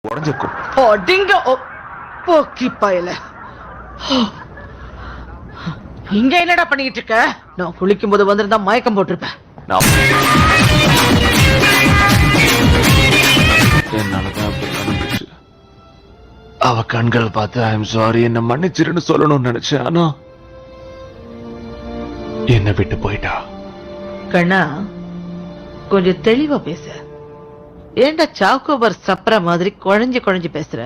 உடைஞ்சிருக்கும். அடிங்க போக்கி பயல. இங்க என்னடா பண்ணிட்டு இருக்க? நான் குளிக்கும் போது வந்திருந்தா மயக்கம் போட்டிருப்பேன். என்னாலதான் அப்படி நடந்துச்சு. அவ கண்கள் பார்த்து ஐம் சாரி என்ன மன்னிச்சிருன்னு சொல்லணும்னு நினைச்சேன். ஆனா என்ன விட்டு போயிட்டா. கண்ணா கொஞ்சம் தெளிவா பேச. ஏண்டா சாக்கோபர் சப்ரா மாதிரி குழஞ்சு குழஞ்சு பேசுற?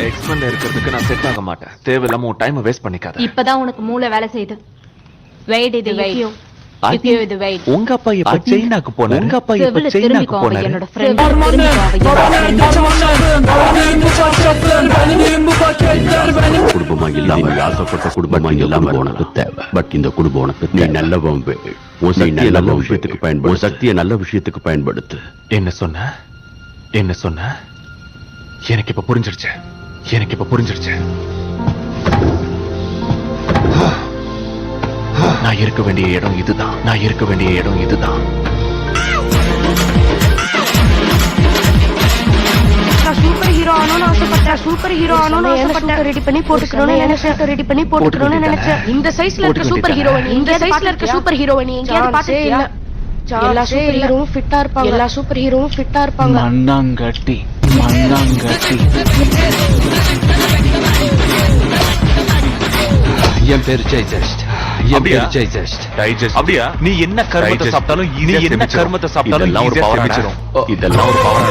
எக்ஸ்மென்ல இருக்கிறதுக்கு நான் செட் ஆக மாட்டேன். தேவையில்லாம உன் டைம் வேஸ்ட் பண்ணிக்காத. இப்பதான் உனக்கு மூளை வேலை செய்யுது. வெயிட் இது வெயிட். இது வெயிட். உங்க அப்பா எப்ப சைனாக்கு போனாரு? உங்க அப்பா எப்ப சைனாக்கு போனாரு? என்னோட ஃப்ரெண்ட் குடும்பமா இல்லாம ஆசைப்பட்ட குடும்பமா இல்லாம உனக்கு தேவை. பட் இந்த குடும்பம் உனக்கு நீ நல்லவன். நல்ல விஷயத்துக்கு பயன்படுத்து. சக்தியை நல்ல விஷயத்துக்கு பயன்படுத்து. என்ன சொன்ன? என்ன சொன்ன? எனக்கு இப்ப புரிஞ்சிருச்சு. எனக்கு இப்ப புரிஞ்சிருச்சு. நான் இருக்க வேண்டிய இடம் இதுதான். நான் இருக்க வேண்டிய இடம் இதுதான். சூப்பர் ஹீரோ ஆனோன்னு ஆசைப்பட்டேன். சூப்பர் ஹீரோ ஆனோன்னு ஆசைப்பட்டேன். ரெடி பண்ணி போட்டுக்கணும்னு நினைச்சேன். இந்த சைஸ்ல இருக்க சூப்பர் ஹீரோயினி, இந்த சைஸ்ல இருக்க சூப்பர் ஹீரோயினி எங்கேயாவது பாத்திருக்கியா? எல்லா சூப்பர் ஹீரோவும் ஃபிட்டா இருப்பாங்க. எல்லா சூப்பர் ஹீரோவும் ஃபிட்டா இருப்பாங்க. மண்ணாங்கட்டி என் பேரு ஜெய்ஜஸ்ட். அப்படியா? நீ என்ன கர்மத்தை சாப்பிட்டாலும் இதெல்லாம் ஒரு பவர். இதெல்லாம் ஒரு பவர்.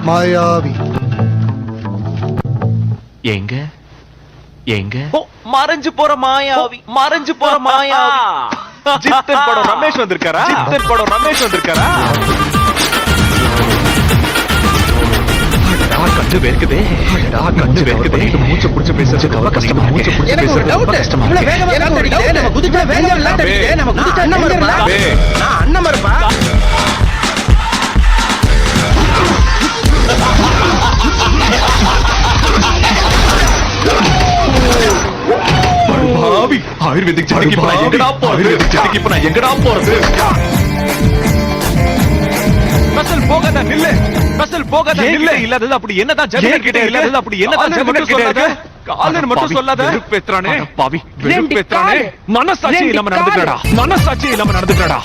மாயாவி எங்க எங்க மறைஞ்சு போற மாயாவி. மறைஞ்சு போற மாயாவி. ஜித்தன் படம் ரமேஷ் வந்திருக்காரா? ஜித்தன் படம் ரமேஷ் வந்திருக்காரா? கண்டு வேர்க்குதே. கண்டு வேர்க்குதே. மூச்சு புடிச்சு பேசுறது ரொம்ப கஷ்டமா. மூச்சு புடிச்சு பேசுறது ரொம்ப கஷ்டமா. நம்ம குதிச்சா வேகமா லாட் அடிக்குது. நம்ம குதிச்சா அண்ணன் மரப்பா. பாவி ஆயுர்வேதிக் ஜடிக்கு இப்ப நான் எங்கடா போறது? ஆயுர்வேதிக் ஜடிக்கு இப்ப நான் எங்கடா போறது? கசல் போகாத நில்லு. கசல் போகாத நில்லு. இல்லாதது அப்படி என்னதான் ஜெகன் கிட்ட இல்லாதது அப்படி என்னதான் ஜெகன் கிட்ட இருக்கு? காலன் மட்டும் சொல்லாத. வெறுப்பேத்துறானே பாவி. வெறுப்பேத்துறானே. மனசாட்சி இல்லாம நடந்துக்கடா. மனசாட்சி இல்லாம நடந்துக்கடா.